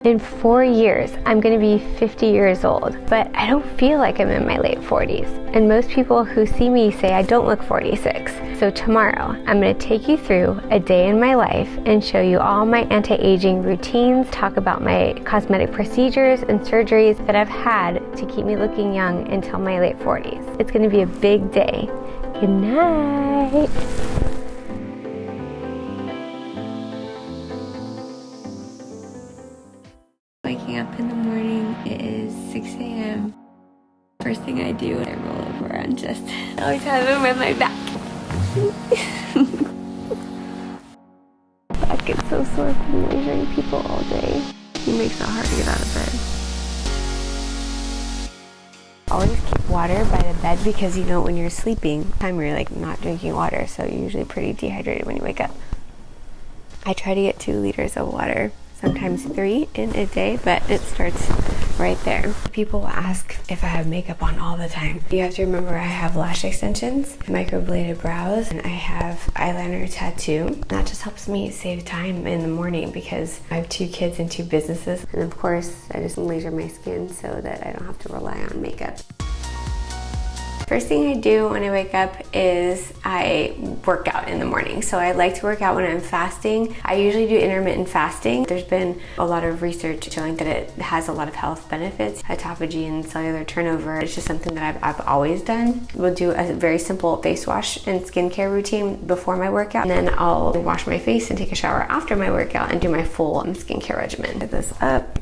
In 4 years, I'm going to be 50 years old, but I don't feel like I'm in my late 40s. And most people who see me say I don't look 46. So tomorrow, I'm going to take you through a day in my life and show you all my anti-aging routines, talk about my cosmetic procedures and surgeries that I've had to keep me looking young until my late 40s. It's going to be a big day. Good night. Waking up in the morning, it is 6 a.m. First thing I do, I roll over and just always have him on my back. Back gets so sore from lasering people all day. He makes it hard to get out of bed. Always keep water by the bed because you know when you're sleeping, time where you're like not drinking water, so you're usually pretty dehydrated when you wake up. I try to get 2 liters of water. Sometimes 3 in a day, but it starts right there. People ask if I have makeup on all the time. You have to remember I have lash extensions, microbladed brows, and I have eyeliner tattoo. That just helps me save time in the morning because I have 2 kids and 2 businesses. And of course, I just laser my skin so that I don't have to rely on makeup. First thing I do when I wake up is I work out in the morning. So I like to work out when I'm fasting. I usually do intermittent fasting. There's been a lot of research showing that it has a lot of health benefits, autophagy and cellular turnover. It's just something that I've always done. We'll do a very simple face wash and skincare routine before my workout. And then I'll wash my face and take a shower after my workout and do my full skincare regimen. Put this up.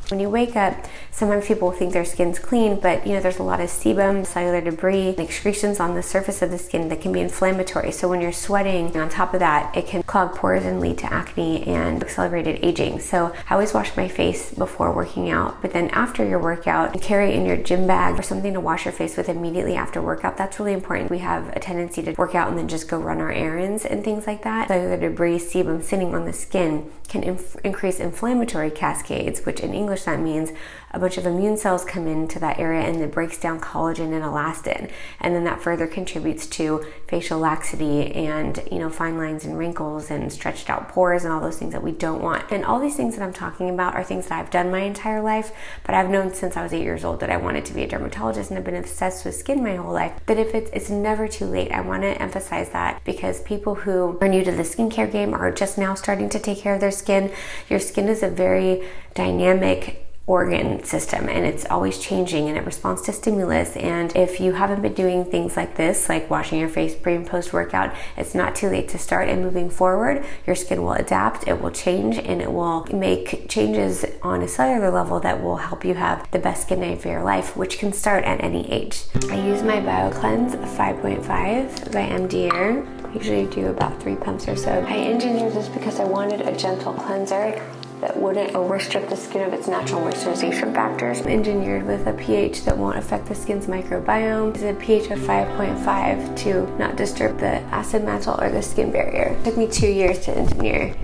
When you wake up, sometimes people think their skin's clean, but you know, there's a lot of sebum, cellular debris, and excretions on the surface of the skin that can be inflammatory. So when you're sweating, on top of that, it can clog pores and lead to acne and accelerated aging. So I always wash my face before working out, but then after your workout, carry in your gym bag or something to wash your face with immediately after workout. That's really important. We have a tendency to work out and then just go run our errands and things like that. Cellular debris, sebum sitting on the skin can increase inflammatory cascades, which in English that means a bunch of immune cells come into that area and it breaks down collagen and elastin, and then that further contributes to facial laxity and, you know, fine lines and wrinkles and stretched out pores and all those things that we don't want. And all these things that I'm talking about are things that I've done my entire life, but I've known since I was 8 years old that I wanted to be a dermatologist, and I've been obsessed with skin my whole life. But if it's never too late. I want to emphasize that because people who are new to the skincare game are just now starting to take care of their skin. Your skin is a very dynamic organ system, and it's always changing and it responds to stimulus. And if you haven't been doing things like this, like washing your face pre and post workout, it's not too late to start. And moving forward, your skin will adapt, it will change, and it will make changes on a cellular level that will help you have the best skin day for your life, which can start at any age. I use my BioCleanse 5.5 by MDAiRE. I usually do about 3 pumps or so. I engineered this because I wanted a gentle cleanser that wouldn't overstrip the skin of its natural moisturization factors. Engineered with a pH that won't affect the skin's microbiome. It's a pH of 5.5 to not disturb the acid mantle or the skin barrier. It took me 2 years to engineer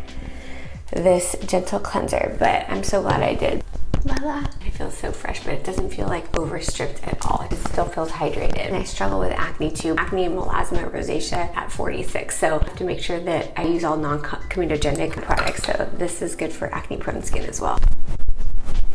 this gentle cleanser, but I'm so glad I did. Voila. It feels so fresh, but it doesn't feel like overstripped at all. It still feels hydrated. And I struggle with acne too. Acne, melasma, rosacea at 46. So I have to make sure that I use all non-comedogenic products. So this is good for acne prone skin as well.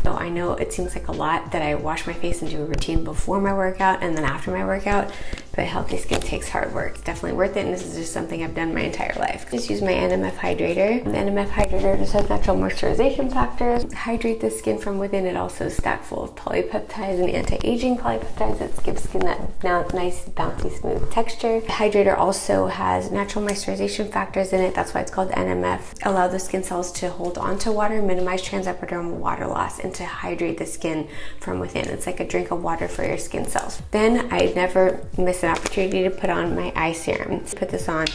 So I know it seems like a lot that I wash my face and do a routine before my workout and then after my workout, but healthy skin takes hard work. It's definitely worth it, and this is just something I've done my entire life. Just use my NMF hydrator. The NMF hydrator just has natural moisturization factors. Hydrate the skin from within. It also is stacked full of polypeptides and anti-aging polypeptides that gives skin that nice, bouncy, smooth texture. The hydrator also has natural moisturization factors in it. That's why it's called NMF. Allow the skin cells to hold on to water, minimize transepidermal water loss, and to hydrate the skin from within. It's like a drink of water for your skin cells. Then I never miss an opportunity to put on my eye serum. Put this on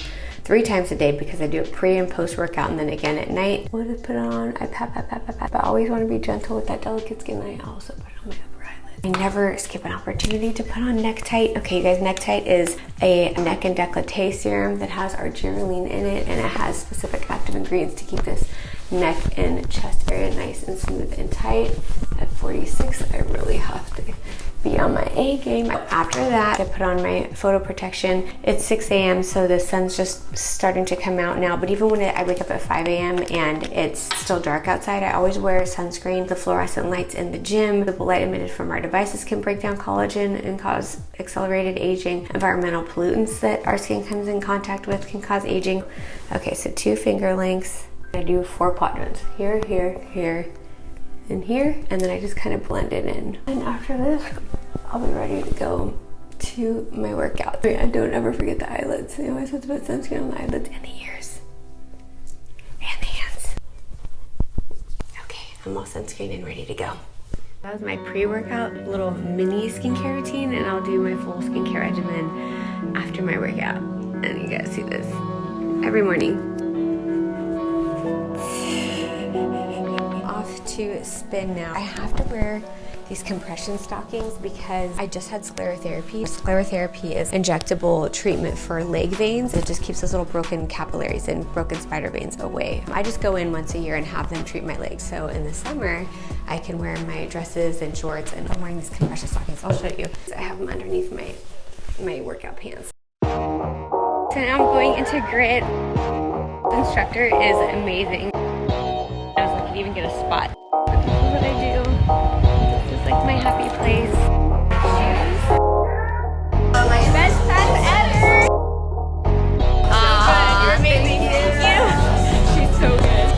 3 times a day because I do it pre and post workout, and then again at night. What did I put on? I pat. But I always want to be gentle with that delicate skin. I also put on my upper eyelid. I never skip an opportunity to put on neck tight. Okay, you guys, neck tight is a neck and décolleté serum that has argireline in it, and it has specific active ingredients to keep this neck and chest area nice and smooth and tight. At 46, I really have to be on my A game. After that, I put on my photo protection. It's 6 a.m. so the sun's just starting to come out now, but even when I wake up at 5 a.m. and it's still dark outside, I always wear sunscreen. The fluorescent lights in the gym, the light emitted from our devices can break down collagen and cause accelerated aging. Environmental pollutants that our skin comes in contact with can cause aging. Okay, so 2 finger lengths. I do 4 quadrants, here, here, here, and here, and then I just kind of blend it in. And after this, I'll be ready to go to my workout. I don't ever forget the eyelids. I always have to put sunscreen on the eyelids and the ears and the hands. Okay, I'm all sunscreen and ready to go. That was my pre-workout little mini skincare routine, and I'll do my full skincare regimen after my workout. And you guys see this every morning. To spin now. I have to wear these compression stockings because I just had sclerotherapy. Sclerotherapy is injectable treatment for leg veins. It just keeps those little broken capillaries and broken spider veins away. I just go in once a year and have them treat my legs. So in the summer, I can wear my dresses and shorts, and I'm wearing these compression stockings. I'll show you. I have them underneath my workout pants. So now I'm going into grit. The instructor is amazing. I was lucky to even get a spot. This is what I do. This is like my happy place. Shoes. Oh, my best class ever! You're amazing. Thank you. She's so good.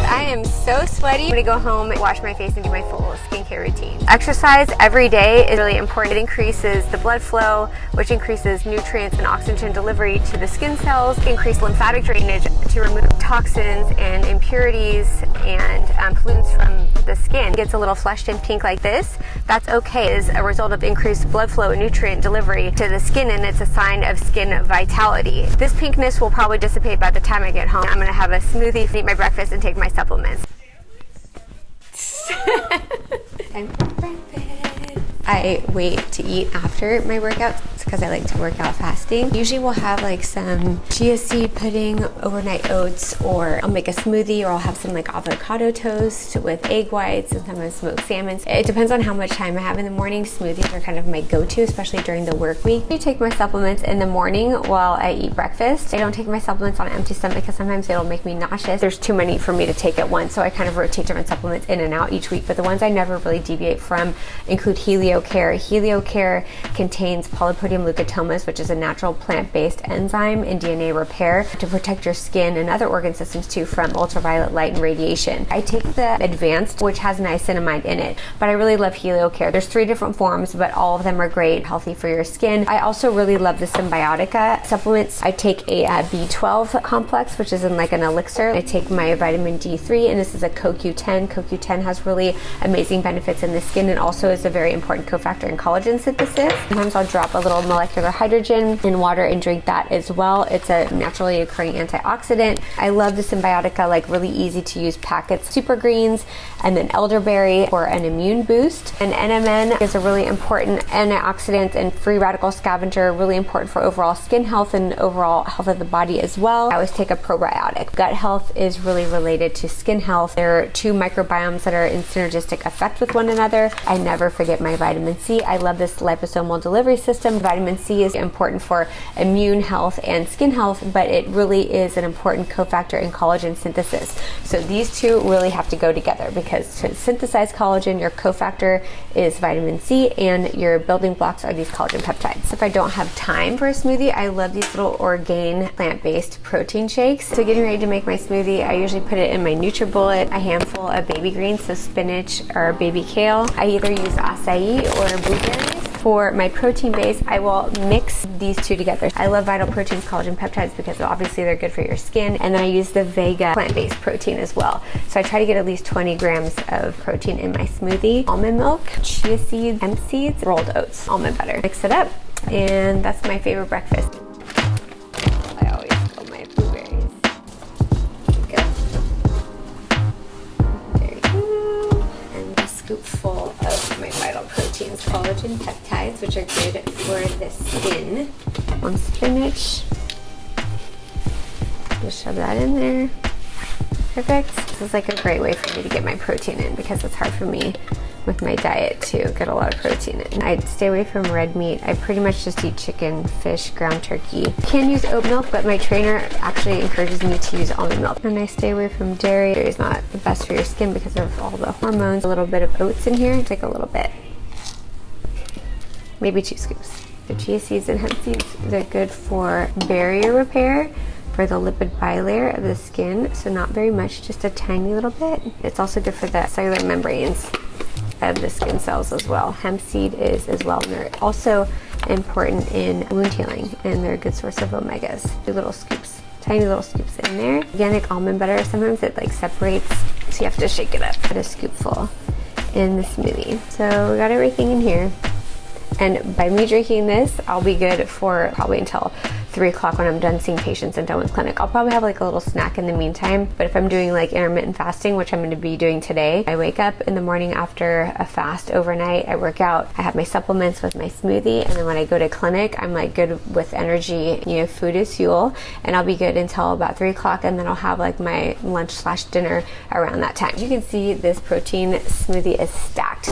I am so sweaty. I'm gonna go home, wash my face, and do my full skincare routine. Exercise every day is really important. It increases the blood flow, which increases nutrients and oxygen delivery to the skin cells, increase lymphatic drainage to remove toxins and impurities and pollutants from the skin. It gets a little flushed and pink like this. That's okay. It's a result of increased blood flow and nutrient delivery to the skin, and it's a sign of skin vitality. This pinkness will probably dissipate by the time I get home. I'm gonna have a smoothie, eat my breakfast, and take my supplements. Time for breakfast. I wait to eat after my workouts because I like to work out fasting. Usually we'll have like some chia seed pudding, overnight oats, or I'll make a smoothie, or I'll have some like avocado toast with egg whites and sometimes smoked salmon. It depends on how much time I have in the morning. Smoothies are kind of my go-to, especially during the work week. I take my supplements in the morning while I eat breakfast. I don't take my supplements on an empty stomach because sometimes it'll make me nauseous. There's too many for me to take at once, so I kind of rotate different supplements in and out each week, but the ones I never really deviate from include HelioCare. HelioCare contains polypodium leukotomas, which is a natural plant-based enzyme in DNA repair to protect your skin and other organ systems too from ultraviolet light and radiation. I take the advanced, which has niacinamide in it, but I really love HelioCare. There's 3 different forms, but all of them are great, healthy for your skin. I also really love the Symbiotica supplements. I take a B12 complex, which is in like an elixir. I take my vitamin D3, and this is a CoQ10. CoQ10 has really amazing benefits in the skin and also is a very important cofactor in collagen synthesis. Sometimes I'll drop a little molecular hydrogen in water and drink that as well. It's a naturally occurring antioxidant. I love the Symbiotica, like really easy to use packets. Super greens, and then elderberry for an immune boost. And NMN is a really important antioxidant and free radical scavenger, really important for overall skin health and overall health of the body as well. I always take a probiotic. Gut health is really related to skin health. There are 2 microbiomes that are in synergistic effect with one another. I never forget my vitamin C. I love this liposomal delivery system. Vitamin C is important for immune health and skin health, but it really is an important cofactor in collagen synthesis. So these 2 really have to go together, because to synthesize collagen, your cofactor is vitamin C and your building blocks are these collagen peptides. If I don't have time for a smoothie, I love these little Orgain plant-based protein shakes. So getting ready to make my smoothie, I usually put it in my NutriBullet, a handful of baby greens, so spinach or baby kale. I either use acai or blueberries. For my protein base, I will mix these 2 together. I love Vital Protein's collagen peptides because obviously they're good for your skin, and then I use the Vega plant-based protein as well. So I try to get at least 20 grams of protein in my smoothie. Almond milk, chia seeds, hemp seeds, rolled oats, almond butter. Mix it up, and that's my favorite breakfast. I always pull my blueberries. Go. There you go. And a scoopful of my Vital Proteins collagen peptides, which are good for the skin. 1 spinach. Just shove that in there. Perfect. This is like a great way for me to get my protein in because it's hard for me with my diet too. Get a lot of protein in. I'd stay away from red meat. I pretty much just eat chicken, fish, ground turkey. Can use oat milk, but my trainer actually encourages me to use almond milk. And I stay away from dairy. Dairy is not the best for your skin because of all the hormones. A little bit of oats in here, take a little bit. Maybe 2 scoops. The chia seeds and hemp seeds, they're good for barrier repair, for the lipid bilayer of the skin, so not very much, just a tiny little bit. It's also good for the cellular membranes of the skin cells as well. Hemp seed is as well, and they're also important in wound healing, and they're a good source of omegas. 2 little scoops, tiny little scoops in there. Organic almond butter, sometimes it like separates, so you have to shake it up. Put a scoopful in the smoothie. So we got everything in here. And by me drinking this, I'll be good for probably until 3 o'clock when I'm done seeing patients and done with clinic. I'll probably have like a little snack in the meantime, but if I'm doing like intermittent fasting, which I'm going to be doing today, I wake up in the morning after a fast overnight, I work out, I have my supplements with my smoothie, and then when I go to clinic, I'm like good with energy, you know, food is fuel, and I'll be good until about 3 o'clock, and then I'll have like my lunch/dinner around that time. You can see this protein smoothie is stacked.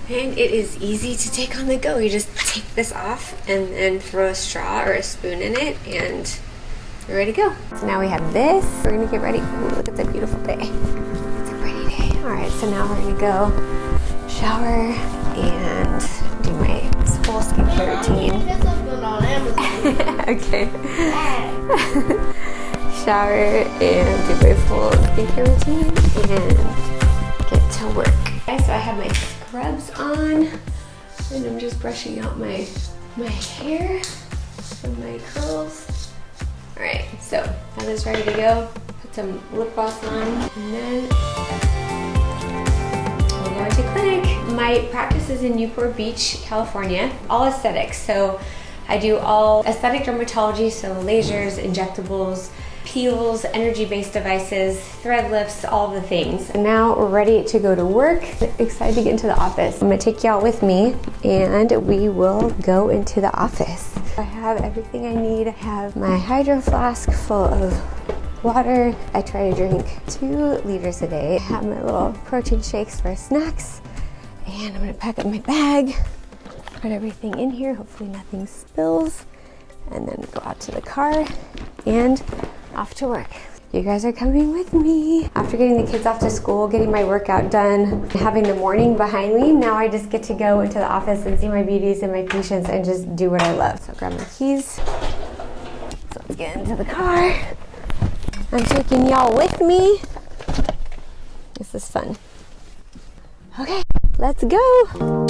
And it is easy to take on the go. You just take this off and then throw a straw or a spoon in it and you're ready to go. So now we have this. We're gonna get ready. Ooh, look at the beautiful day. It's a pretty day. All right, so now we're gonna go shower and do my full skincare routine. Okay. Shower and do my full skincare routine and get to work. Okay, so I have my scrubs on and I'm just brushing out my hair from my curls. All right, so now this is ready to go. Put some lip gloss on and then we'll go into clinic. My practice is in Newport Beach, California, all aesthetics. So I do all aesthetic dermatology, so lasers, injectables, peels, energy-based devices, thread lifts, all the things. And now we're ready to go to work. Excited to get into the office. I'm gonna take you out with me and we will go into the office. I have everything I need. I have my hydro flask full of water. I try to drink 2 liters a day. I have my little protein shakes for snacks. And I'm gonna pack up my bag, put everything in here, hopefully nothing spills, and then go out to the car and off to work. You guys are coming with me. After getting the kids off to school, getting my workout done, having the morning behind me, now I just get to go into the office and see my beauties and my patients and just do what I love. So grab my keys. So let's get into the car. I'm taking y'all with me. This is fun. Okay, let's go.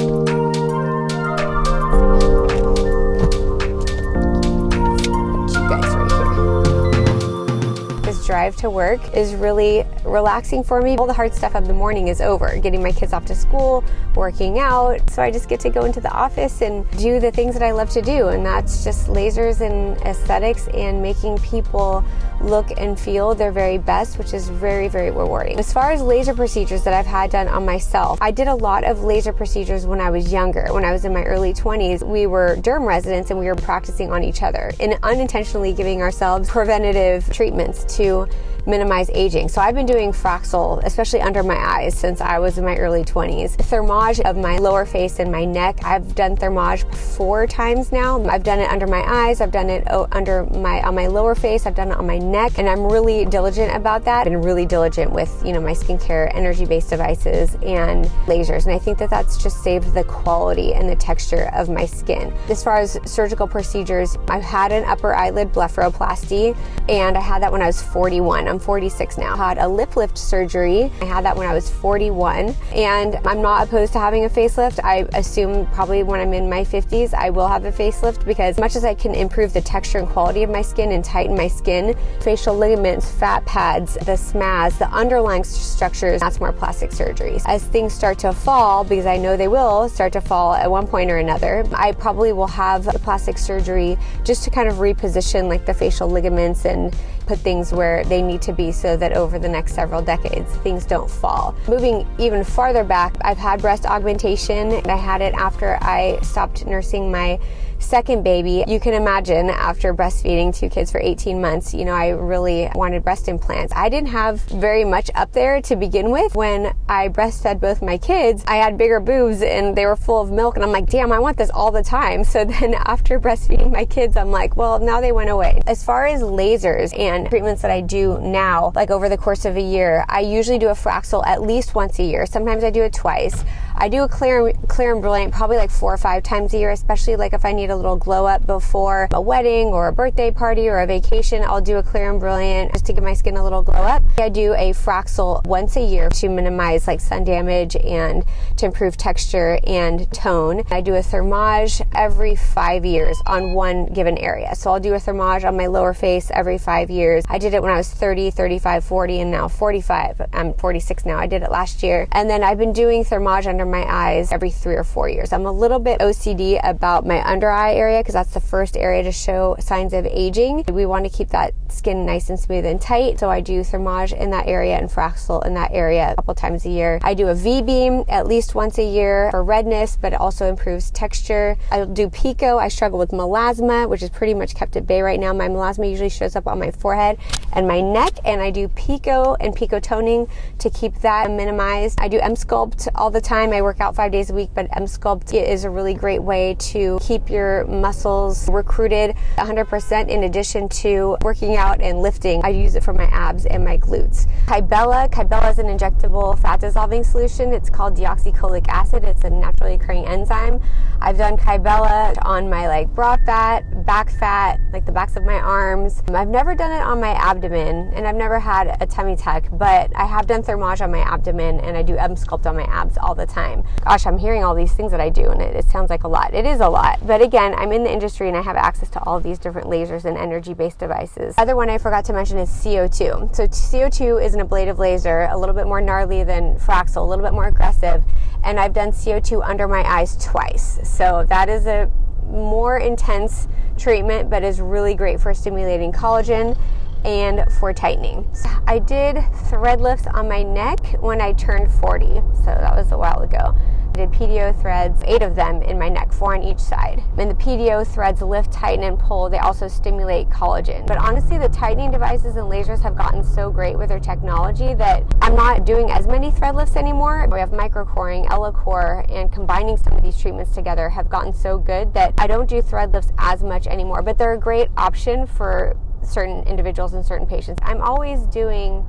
Drive to work is really relaxing for me. All the hard stuff of the morning is over. Getting my kids off to school, working out. So I just get to go into the office and do the things that I love to do. And that's just lasers and aesthetics and making people look and feel their very best, which is very, very rewarding. As far as laser procedures that I've had done on myself, I did a lot of laser procedures when I was younger. When I was in my early 20s, we were derm residents and we were practicing on each other and unintentionally giving ourselves preventative treatments to minimize aging. So I've been doing Fraxel, especially under my eyes, since I was in my early 20s. Thermage of my lower face and my neck. I've done thermage 4 times now. I've done it under my eyes. I've done it on my lower face. I've done it on my neck, and I'm really diligent about that. I've been really diligent with, you know, my skincare, energy-based devices, and lasers. And I think that that's just saved the quality and the texture of my skin. As far as surgical procedures, I've had an upper eyelid blepharoplasty, and I had that when I was 41. I'm 46 now. I had a lip lift surgery. I had that when I was 41, and I'm not opposed to having a facelift. I assume probably when I'm in my 50s, I will have a facelift, because as much as I can improve the texture and quality of my skin and tighten my skin, facial ligaments, fat pads, the SMAS, the underlying structures, that's more plastic surgeries. As things start to fall, because I know they will start to fall at one point or another, I probably will have the plastic surgery just to kind of reposition like the facial ligaments and put things where they need to be so that over the next several decades, things don't fall. Moving even farther back, I've had breast augmentation, and I had it after I stopped nursing my second baby. You can imagine after breastfeeding 2 kids for 18 months, you know, I really wanted breast implants. I didn't have very much up there to begin with. When I breastfed both my kids, I had bigger boobs and they were full of milk, and I'm like, damn, I want this all the time. So then after breastfeeding my kids, I'm like, well, now they went away. As far as lasers and treatments that I do now, like over the course of a year, I usually do a Fraxel at least once a year. Sometimes I do it twice. I do a clear and brilliant probably like 4 or 5 times a year, especially like if I need a little glow up before a wedding or a birthday party or a vacation. I'll do a clear and brilliant just to give my skin a little glow up. I do a Fraxel once a year to minimize like sun damage and to improve texture and tone. I do a thermage every 5 years on one given area. So I'll do a thermage on my lower face every 5 years. I did it when I was 30, 35, 40, and now 45. I'm 46 now. I did it last year. And then I've been doing thermage under my eyes every 3 or 4 years. I'm a little bit OCD about my under eye area because that's the first area to show signs of aging. We want to keep that skin nice and smooth and tight. So I do thermage in that area and Fraxel in that area a couple times a year. I do a V-beam at least once a year for redness, but it also improves texture. I'll do pico. I struggle with melasma, which is pretty much kept at bay right now. My melasma usually shows up on my forehead and my neck, and I do pico and pico toning to keep that minimized. I do M-Sculpt all the time. I work out 5 days a week, but M-Sculpt is a really great way to keep your muscles recruited 100% in addition to working out and lifting. I use it for my abs and my glutes. Kybella is an injectable fat dissolving solution. It's called deoxycholic acid. It's a naturally occurring enzyme. I've done Kybella on my like broad fat, back fat, like the backs of my arms. I've never done it on my abdomen, and I've never had a tummy tuck, but I have done thermage on my abdomen, and I do M-Sculpt on my abs all the time. Gosh, I'm hearing all these things that I do, and it sounds like a lot. It is a lot. But again, I'm in the industry and I have access to all of these different lasers and energy-based devices. The other one I forgot to mention is CO2. So CO2 is an ablative laser, a little bit more gnarly than Fraxel, a little bit more aggressive. And I've done CO2 under my eyes twice. So that is a more intense treatment, but is really great for stimulating collagen and for tightening. I did thread lifts on my neck when I turned 40, so that was a while ago. I did PDO threads, 8 of them in my neck, 4 on each side. And the PDO threads lift, tighten, and pull. They also stimulate collagen. But honestly, the tightening devices and lasers have gotten so great with their technology that I'm not doing as many thread lifts anymore. We have microcoring, Ellacore, and combining some of these treatments together have gotten so good that I don't do thread lifts as much anymore. But they're a great option for certain individuals and certain patients. I'm always doing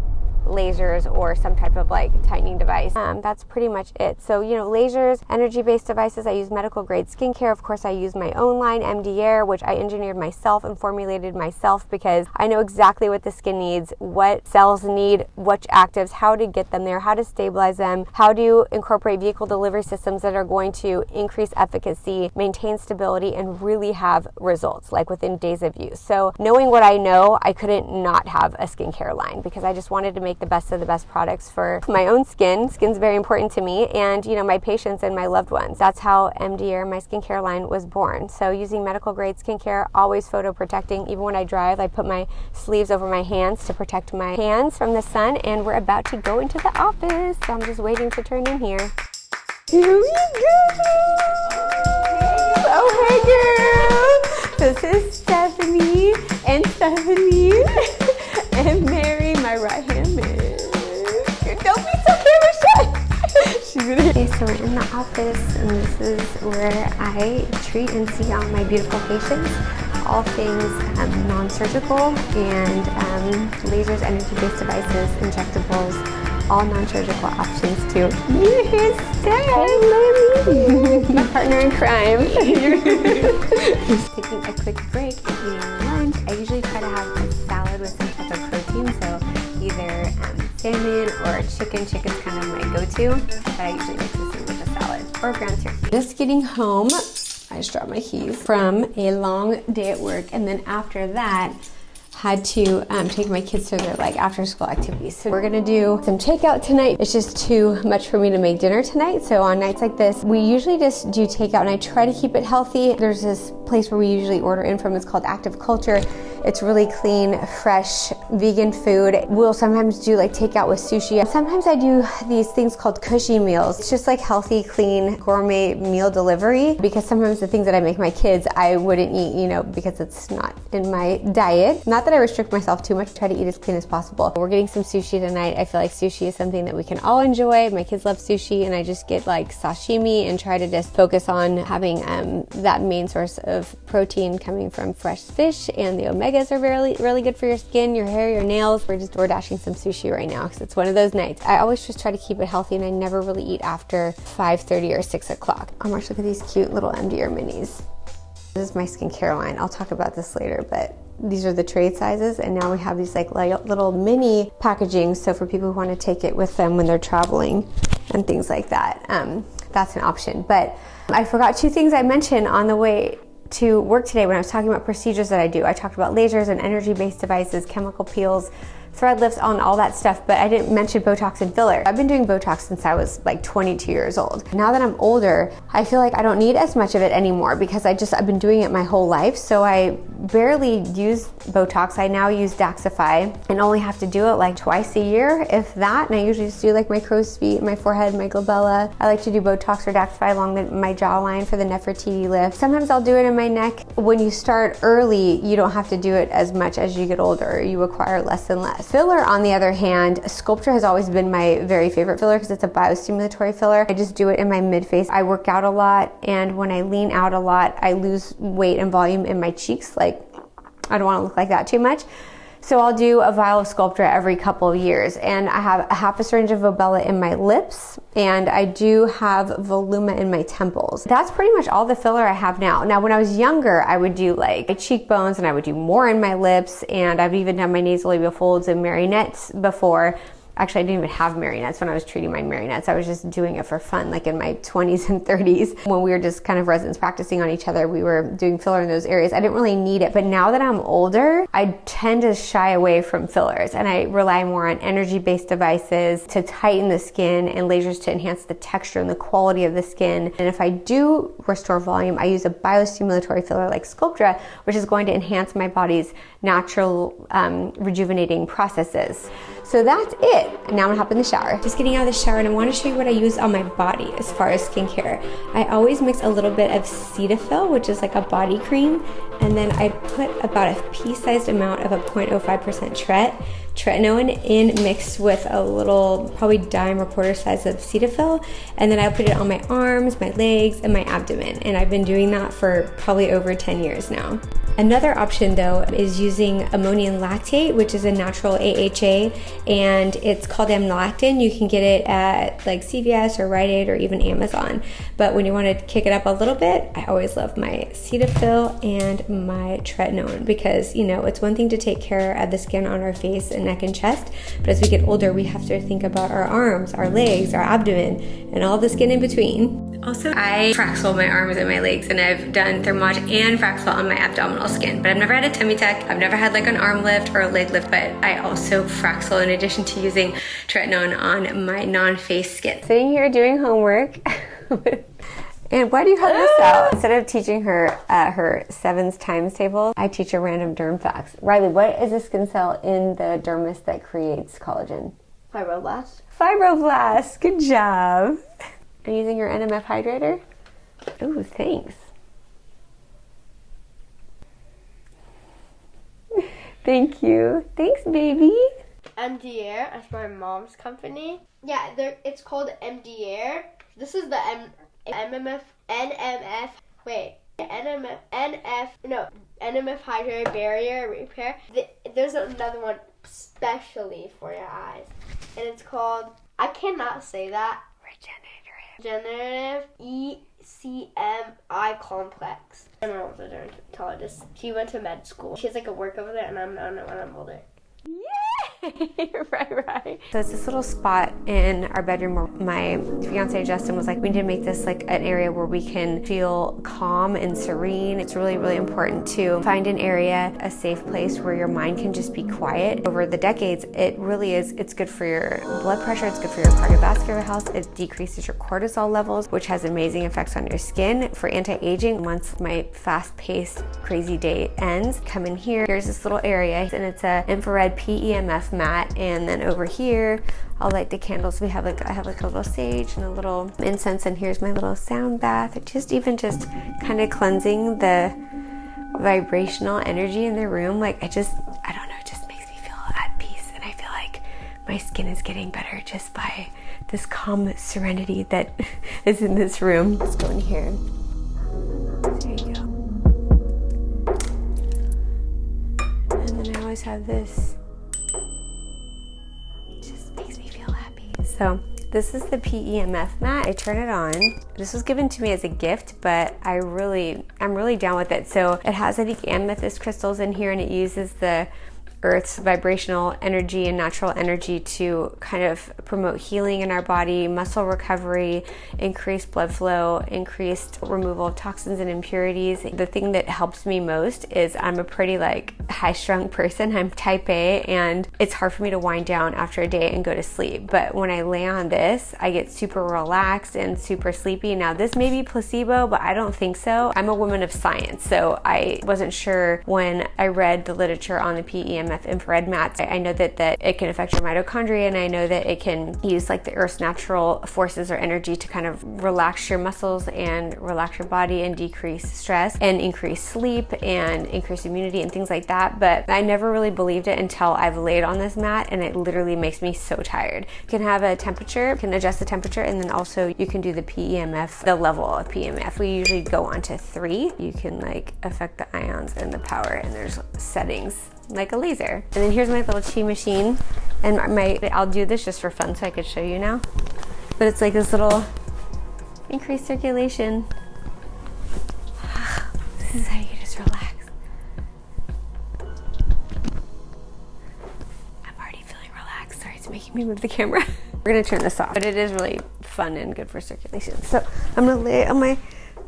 lasers or some type of like tightening device. That's pretty much it. So, you know, lasers, energy-based devices. I use medical grade skincare. Of course, I use my own line, MDAiRE, which I engineered myself and formulated myself because I know exactly what the skin needs, what cells need, which actives, how to get them there, how to stabilize them, how to incorporate vehicle delivery systems that are going to increase efficacy, maintain stability, and really have results like within days of use. So knowing what I know, I couldn't not have a skincare line because I just wanted to make the best of the best products for my own skin. Skin's very important to me and, you know, my patients and my loved ones. That's how MDAiRE, my skincare line, was born. So using medical grade skincare, always photo protecting. Even when I drive, I put my sleeves over my hands to protect my hands from the sun, and we're about to go into the office. So I'm just waiting to turn in here. Here we go! Oh, hey girl! This is Stephanie and Mary, my right hand man. Don't be so camera shy. Okay, so we're in the office, and this is where I treat and see all my beautiful patients. All things non-surgical and lasers, energy-based devices, injectables, all non-surgical options too. Yes, Steph! My partner in crime. Just taking a quick break, eating lunch. I usually try to have a salad with some type of protein, so either salmon or chicken. Chicken's kind of my go-to, but I usually mix this in with a salad or ground turkey. Just getting home. I just dropped my keys from a long day at work, and then after that had to take my kids to their like after school activities. So we're gonna do some takeout tonight. It's just too much for me to make dinner tonight. So on nights like this, we usually just do takeout, and I try to keep it healthy. There's this place where we usually order in from. It's called Active Culture. It's really clean, fresh, vegan food. We'll sometimes do like takeout with sushi. Sometimes I do these things called cushy meals. It's just like healthy, clean, gourmet meal delivery, because sometimes the things that I make my kids, I wouldn't eat, you know, because it's not in my diet. Not that I restrict myself too much, try to eat as clean as possible. We're getting some sushi tonight. I feel like sushi is something that we can all enjoy. My kids love sushi, and I just get like sashimi and try to just focus on having that main source of protein coming from fresh fish, and the omegas are really good for your skin, your hair, your nails. We're just door dashing some sushi right now because it's one of those nights. I always just try to keep it healthy, and I never really eat after 5:30 or 6 o'clock. Oh my gosh, look at these cute little MDAiRE minis. This is my skincare line. I'll talk about this later, but these are the trade sizes, and now we have these like little mini packaging, so for people who want to take it with them when they're traveling and things like that, that's an option. But I forgot two things I mentioned on the way to work today when I was talking about procedures that I do. I talked about lasers and energy-based devices, chemical peels, thread lifts, on all that stuff, but I didn't mention Botox and filler. I've been doing Botox since I was like 22 years old. Now that I'm older, I feel like I don't need as much of it anymore because I've been doing it my whole life, so I barely use Botox. I now use Daxxify and only have to do it like twice a year, if that, and I usually just do like my crow's feet, my forehead, my glabella. I like to do Botox or Daxxify along my jawline for the Nefertiti lift. Sometimes I'll do it in my neck. When you start early, you don't have to do it as much. As you get older, you acquire less and less. Filler, on the other hand, Sculptra has always been my very favorite filler because it's a biostimulatory filler. I just do it in my mid-face. I work out a lot, and when I lean out a lot, I lose weight and volume in my cheeks. Like, I don't want to look like that too much. So I'll do a vial of Sculptra every couple of years, and I have a half a syringe of Volbella in my lips, and I do have Voluma in my temples. That's pretty much all the filler I have now. Now, when I was younger, I would do like my cheekbones, and I would do more in my lips, and I've even done my nasolabial folds and marionettes before. Actually, I didn't even have marionettes when I was treating my marionettes. I was just doing it for fun, like in my 20s and 30s. When we were just kind of residents practicing on each other, we were doing filler in those areas. I didn't really need it, but now that I'm older, I tend to shy away from fillers, and I rely more on energy-based devices to tighten the skin and lasers to enhance the texture and the quality of the skin. And if I do restore volume, I use a biostimulatory filler like Sculptra, which is going to enhance my body's natural rejuvenating processes. So that's it. Now I'm gonna hop in the shower. Just getting out of the shower, and I wanna show you what I use on my body as far as skincare. I always mix a little bit of Cetaphil, which is like a body cream, and then I put about a pea-sized amount of a 0.05% Tretinoin in, mixed with a little, probably dime or quarter size of Cetaphil, and then I put it on my arms, my legs, and my abdomen, and I've been doing that for probably over 10 years now. Another option though is using ammonium lactate, which is a natural AHA, and it's called amlactin. You can get it at like CVS or Rite Aid or even Amazon. But when you want to kick it up a little bit, I always love my Cetaphil and my Tretinoin, because, you know, it's one thing to take care of the skin on our face and neck and chest, but as we get older, we have to think about our arms, our legs, our abdomen, and all the skin in between. Also, I Fraxel my arms and my legs, and I've done Thermage and Fraxel on my abdominal skin, but I've never had a tummy tuck. I've never had like an arm lift or a leg lift, but I also Fraxel in addition to using Tretinoin on my non-face skin. Sitting here doing homework. And why do you have this out? Instead of teaching her her sevens times table, I teach her random derm facts. Riley, what is a skin cell in the dermis that creates collagen? Fibroblast. Fibroblast. Good job. Are you using your NMF hydrator? Ooh, thanks. Thank you. Thanks, baby. MDAiRE, that's my mom's company. Yeah, it's called MDAiRE. This is the NMF hydrator barrier repair. There's another one specially for your eyes, and it's called, I cannot say that, regenerative ECMI complex. My mom's a dermatologist. She went to med school. She has like a work over there, and I'm on it when I'm older. Yeah! Right. So it's this little spot in our bedroom where my fiance Justin was like, we need to make this like an area where we can feel calm and serene. It's really, really important to find an area, a safe place where your mind can just be quiet. Over the decades, it really is, it's good for your blood pressure, it's good for your cardiovascular health, it decreases your cortisol levels, which has amazing effects on your skin. For anti-aging, once my fast-paced, crazy day ends, come in here. Here's this little area, and it's an infrared PEMF mat, and then over here, I'll light the candles. I have like a little sage and a little incense, and here's my little sound bath. Just kind of cleansing the vibrational energy in the room. Like I don't know, it just makes me feel at peace, and I feel like my skin is getting better just by this calm serenity that is in this room. Let's go in here. There you go. And then I always have this. Just makes me feel happy. So this is the PEMF mat. I turn it on. This was given to me as a gift, but I'm really down with it. So it has, I think, amethyst crystals in here, and it uses the Earth's vibrational energy and natural energy to kind of promote healing in our body, muscle recovery, increased blood flow, increased removal of toxins and impurities. The thing that helps me most is I'm a pretty like high-strung person. I'm type A, and it's hard for me to wind down after a day and go to sleep. But when I lay on this, I get super relaxed and super sleepy. Now this may be placebo, but I don't think so. I'm a woman of science, so I wasn't sure when I read the literature on the PEMF infrared mats. I know that it can affect your mitochondria, and I know that it can use like the Earth's natural forces or energy to kind of relax your muscles and relax your body and decrease stress and increase sleep and increase immunity and things like that. But I never really believed it until I've laid on this mat, and it literally makes me so tired. You can have a temperature, you can adjust the temperature, and then also you can do the PEMF, the level of PEMF. We usually go on to 3. You can like affect the ions and the power, and there's settings like a laser. And then here's my little chi machine, and I'll do this just for fun so I could show you now, but it's like this little increased circulation. This is how you just relax. I'm already feeling relaxed. Sorry, it's making me move the camera. We're gonna turn this off, but it is really fun and good for circulation. So I'm gonna lay on my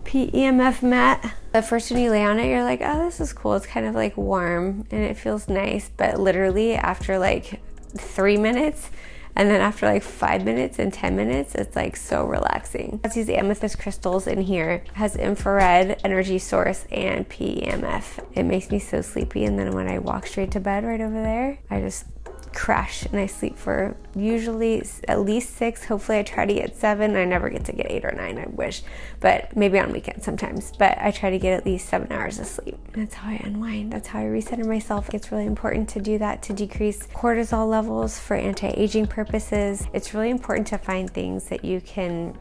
PEMF mat. The first when you lay on it, you're like, oh, this is cool. It's kind of like warm and it feels nice. But literally after like 3 minutes, and then after like 5 minutes and 10 minutes, it's like so relaxing. It has these amethyst crystals in here. It has infrared energy source and PEMF. It makes me so sleepy. And then when I walk straight to bed right over there, I just crash and I sleep for usually at least 6. Hopefully I try to get 7. I never get to get 8 or 9, I wish, but maybe on weekends sometimes. But I try to get at least 7 hours of sleep. That's how I unwind. That's how I recenter myself. It's really important to do that to decrease cortisol levels for anti-aging purposes. It's really important to find things that you can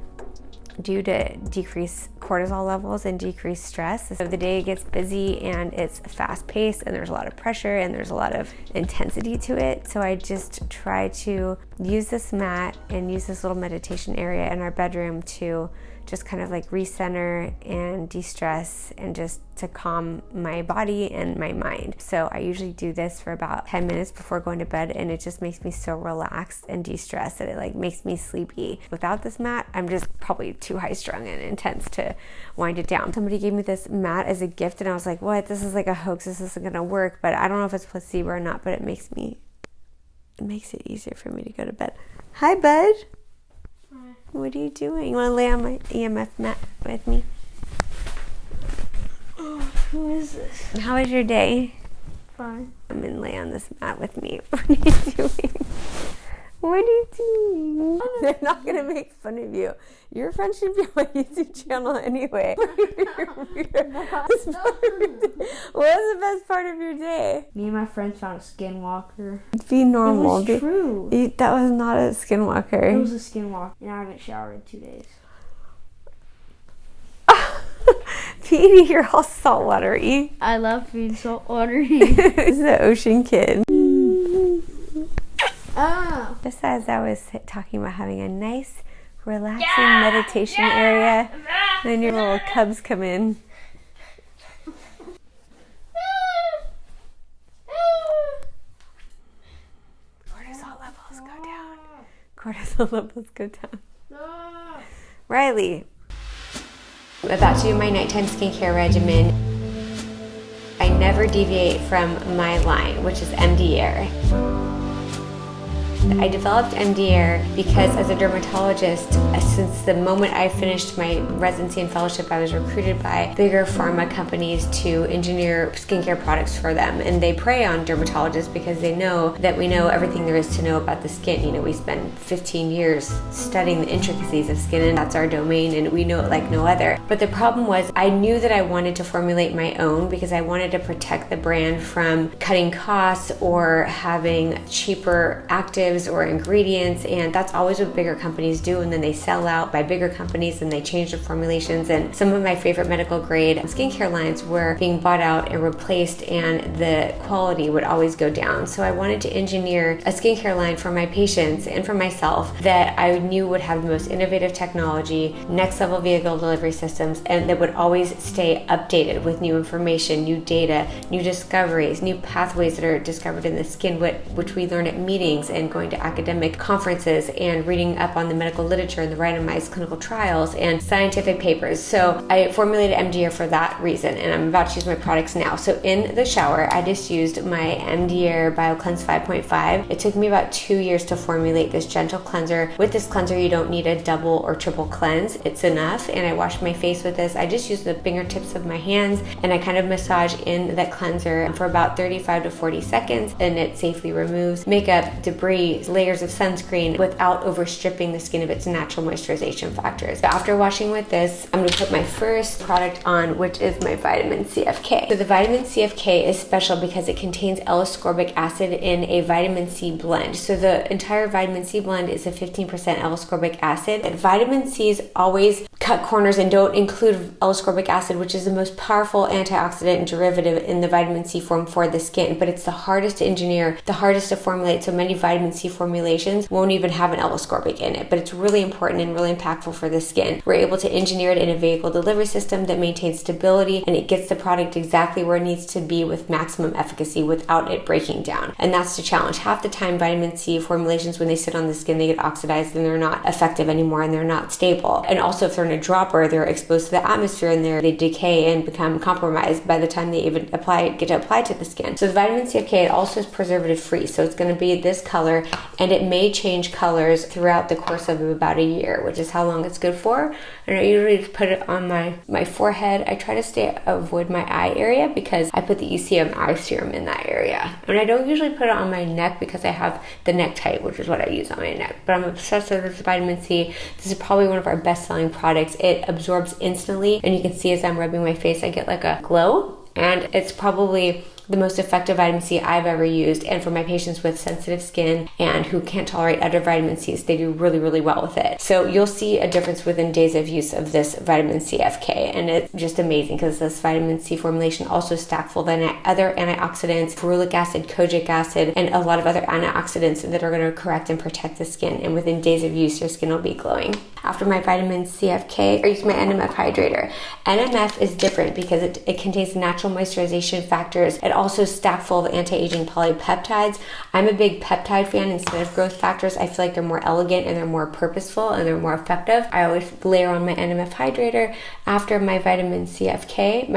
do to decrease cortisol levels and decrease stress. So the day gets busy and it's fast paced and there's a lot of pressure and there's a lot of intensity to it. So I just try to use this mat and use this little meditation area in our bedroom to just kind of like recenter and de-stress and just to calm my body and my mind. So I usually do this for about 10 minutes before going to bed, and it just makes me so relaxed and de-stressed that it like makes me sleepy. Without this mat, I'm just probably too high strung and intense to wind it down. Somebody gave me this mat as a gift and I was like, what? This is like a hoax. This isn't gonna work. But I don't know if it's placebo or not, but it makes it easier for me to go to bed. Hi, bud. What are you doing? You want to lay on my EMF mat with me? Oh, who is this? How was your day? Fine. Come and lay on this mat with me. What are you doing? What are you doing? They're not going to make fun of you. Your friend should be on my YouTube channel anyway. What was the best part of your day? Me and my friends found a skinwalker. Be normal. It was true. That was not a skinwalker. It was a skinwalker, and I haven't showered in 2 days. Petey, you're all saltwatery. I love being saltwatery. This is the ocean kid. Oh. Just as I was talking about having a nice, relaxing meditation area, then your little cubs come in. hard as the levels go down. Ah. Riley. I'm about to do my nighttime skincare regimen. I never deviate from my line, which is MDAiRE. I developed MDAiRE because as a dermatologist, since the moment I finished my residency and fellowship, I was recruited by bigger pharma companies to engineer skincare products for them. And they prey on dermatologists because they know that we know everything there is to know about the skin. You know, we spend 15 years studying the intricacies of skin, and that's our domain, and we know it like no other. But the problem was I knew that I wanted to formulate my own because I wanted to protect the brand from cutting costs or having cheaper actives or ingredients, and that's always what bigger companies do, and then they sell out by bigger companies and they change the formulations. And some of my favorite medical grade skincare lines were being bought out and replaced, and the quality would always go down. So I wanted to engineer a skincare line for my patients and for myself that I knew would have the most innovative technology, next level vehicle delivery systems, and that would always stay updated with new information, new data, new discoveries, new pathways that are discovered in the skin, which we learn at meetings and going to academic conferences and reading up on the medical literature and the randomized clinical trials and scientific papers. So I formulated MDAiRE for that reason, and I'm about to use my products now. So in the shower, I just used my MDAiRE BioCleanse 5.5. It took me about 2 years to formulate this gentle cleanser. With this cleanser, you don't need a double or triple cleanse. It's enough, and I washed my face with this. I just used the fingertips of my hands, and I kind of massage in that cleanser for about 35 to 40 seconds, and it safely removes makeup, debris, layers of sunscreen without overstripping the skin of its natural moisturization factors. So after washing with this, I'm going to put my first product on, which is my vitamin CFK. So the vitamin CFK is special because it contains L-ascorbic acid in a vitamin C blend. So the entire vitamin C blend is a 15% L-ascorbic acid. And vitamin C's always cut corners and don't include L-ascorbic acid, which is the most powerful antioxidant and derivative in the vitamin C form for the skin. But it's the hardest to engineer, the hardest to formulate. So many vitamin C formulations won't even have an L-ascorbic in it, but it's really important and really impactful for the skin. We're able to engineer it in a vehicle delivery system that maintains stability, and it gets the product exactly where it needs to be with maximum efficacy without it breaking down. And that's the challenge. Half the time, vitamin C formulations, when they sit on the skin, they get oxidized and they're not effective anymore and they're not stable. And also, if they're in a dropper, they're exposed to the atmosphere and they decay and become compromised by the time they even get to apply to the skin. So the vitamin CFK, it also is preservative free. So it's going to be this color, and it may change colors throughout the course of about a year, which is how long it's good for. And I usually just put it on my forehead. I try to avoid my eye area because I put the ECM eye serum in that area. And I don't usually put it on my neck because I have the neck tight, which is what I use on my neck. But I'm obsessed with this vitamin C. This is probably one of our best-selling products. It absorbs instantly, and you can see as I'm rubbing my face, I get like a glow. And it's probably the most effective vitamin C I've ever used. And for my patients with sensitive skin and who can't tolerate other vitamin C's, they do really, really well with it. So you'll see a difference within days of use of this vitamin CFK. And it's just amazing because this vitamin C formulation also is stacked full of other antioxidants, ferulic acid, kojic acid, and a lot of other antioxidants that are going to correct and protect the skin. And within days of use, your skin will be glowing. After my vitamin CFK, I use my NMF hydrator. NMF is different because it contains natural moisturization factors. It also is stacked full of anti-aging polypeptides. I'm a big peptide fan instead of growth factors. I feel like they're more elegant and they're more purposeful and they're more effective. I always layer on my NMF hydrator after my vitamin CFK.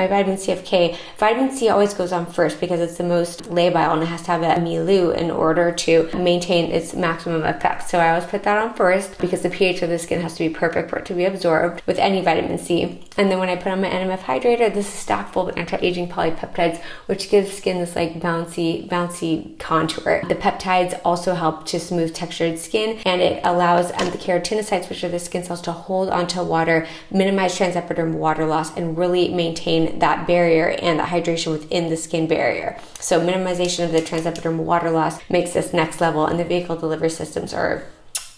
Vitamin C always goes on first because it's the most labile and it has to have a milieu in order to maintain its maximum effect. So I always put that on first because the pH of the skin has to be perfect for it to be absorbed with any vitamin C. And then when I put on my NMF hydrator, this is stacked full of anti-aging polypeptides, which gives skin this like bouncy contour. The peptides also help to smooth textured skin, and it allows the keratinocytes, which are the skin cells, to hold onto water, minimize transepidermal water loss, and really maintain that barrier and the hydration within the skin barrier. So minimization of the transepidermal water loss makes this next level, and the vehicle delivery systems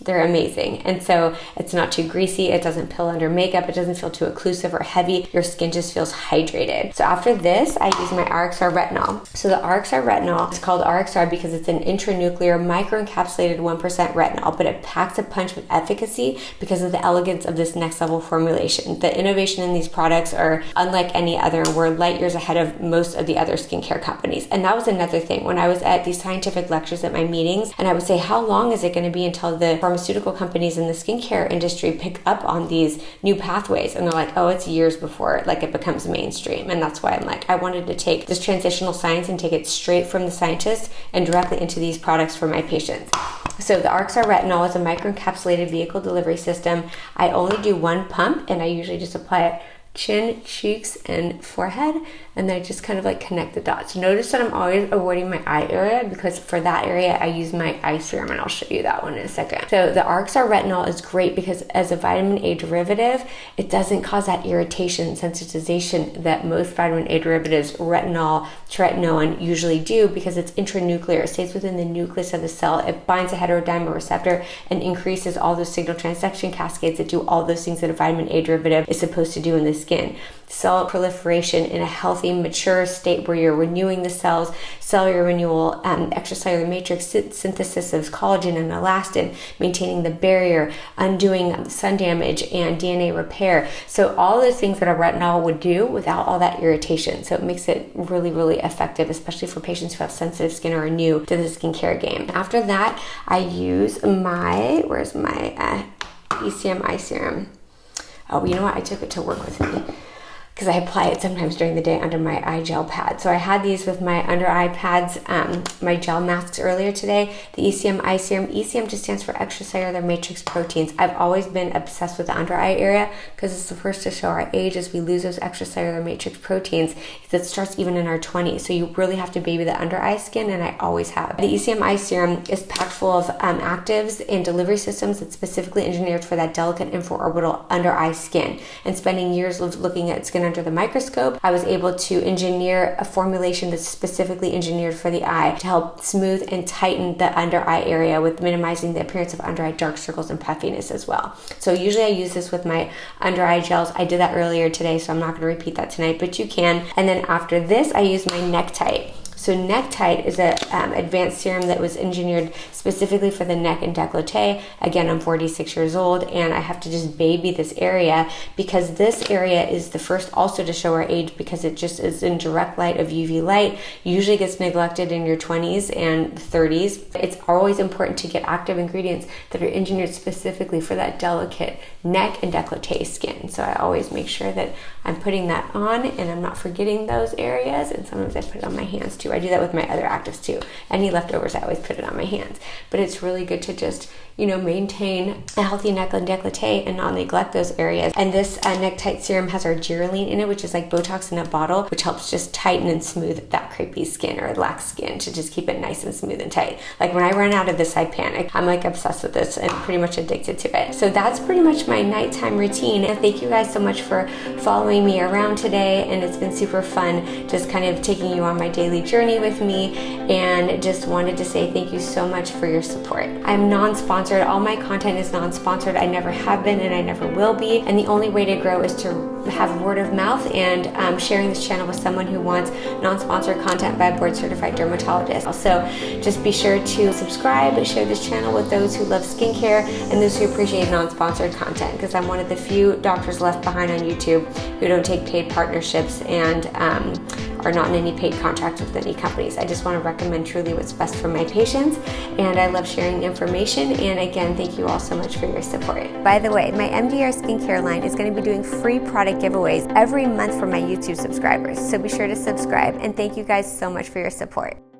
they're amazing. And so it's not too greasy, it doesn't pill under makeup, it doesn't feel too occlusive or heavy, your skin just feels hydrated. So after this, I use my RxR retinol. So the RxR retinol is called RxR because it's an intranuclear microencapsulated 1% retinol, but it packs a punch with efficacy because of the elegance of this next level formulation. The innovation in these products are unlike any other, and we're light years ahead of most of the other skincare companies. And that was another thing. When I was at these scientific lectures at my meetings, and I would say, how long is it going to be until the pharmaceutical companies in the skincare industry pick up on these new pathways, and they're like, oh, it's years before like it becomes mainstream. And that's why I'm like, I wanted to take this transitional science and take it straight from the scientists and directly into these products for my patients. So the ARXR retinol is a microencapsulated vehicle delivery system. I only do one pump, and I usually just apply it chin, cheeks, and forehead, and then I just kind of like connect the dots. Notice that I'm always avoiding my eye area, because for that area I use my eye serum, and I'll show you that one in a second. So the ARXR retinol is great because as a vitamin A derivative, it doesn't cause that irritation and sensitization that most vitamin A derivatives, retinol, tretinoin, usually do, because it's intranuclear. It stays within the nucleus of the cell. It binds a heterodimer receptor and increases all those signal transduction cascades that do all those things that a vitamin A derivative is supposed to do in the skin. Cell proliferation in a healthy, mature state where you're renewing the cells, cellular renewal, extracellular matrix synthesis of collagen and elastin, maintaining the barrier, undoing sun damage, and DNA repair. So all those things that a retinol would do without all that irritation. So it makes it really, really effective, especially for patients who have sensitive skin or are new to the skincare game. After that, I use my, where's my ECM eye serum? Oh, you know what? I took it to work with me because I apply it sometimes during the day under my eye gel pad. So I had these with my under eye pads, my gel masks earlier today. The ECM eye serum. ECM just stands for extracellular matrix proteins. I've always been obsessed with the under eye area because it's the first to show our age as we lose those extracellular matrix proteins. That starts even in our 20s. So you really have to baby the under eye skin, and I always have. The ECM eye serum is packed full of actives and delivery systems that's specifically engineered for that delicate infraorbital under eye skin. And spending years looking at skin under the microscope, I was able to engineer a formulation that's specifically engineered for the eye to help smooth and tighten the under eye area with minimizing the appearance of under eye dark circles and puffiness as well. So usually I use this with my under eye gels. I did that earlier today, so I'm not going to repeat that tonight, but you can. And then after this, I use my neck tight. So neck tight is an advanced serum that was engineered specifically for the neck and décolleté. Again, I'm 46 years old, and I have to just baby this area because this area is the first also to show our age, because it just is in direct light of UV light. Usually gets neglected in your 20s and 30s. It's always important to get active ingredients that are engineered specifically for that delicate neck and décolleté skin. So I always make sure that I'm putting that on and I'm not forgetting those areas, and sometimes I put it on my hands too. I do that with my other actives too. Any leftovers, I always put it on my hands. But it's really good to just, maintain a healthy neck and décolleté and not neglect those areas. And this neck tight serum has our Geraldine in it, which is like Botox in a bottle, which helps just tighten and smooth that crepey skin or lax skin to just keep it nice and smooth and tight. Like when I run out of this, I panic. I'm like obsessed with this and pretty much addicted to it. So that's pretty much my nighttime routine. And thank you guys so much for following me around today. And it's been super fun just kind of taking you on my daily journey with me, and just wanted to say thank you so much for your support. I'm non-sponsored. All my content is non-sponsored. I never have been and I never will be. And the only way to grow is to have word of mouth and sharing this channel with someone who wants non-sponsored content by a board certified dermatologist. Also, just be sure to subscribe and share this channel with those who love skincare and those who appreciate non-sponsored content, because I'm one of the few doctors left behind on YouTube who don't take paid partnerships and are not in any paid contracts with any companies. I just want to recommend truly what's best for my patients, and I love sharing information. And again, thank you all so much for your support. By the way, my MDAiRE skincare line is going to be doing free product giveaways every month for my YouTube subscribers, so be sure to subscribe, and thank you guys so much for your support.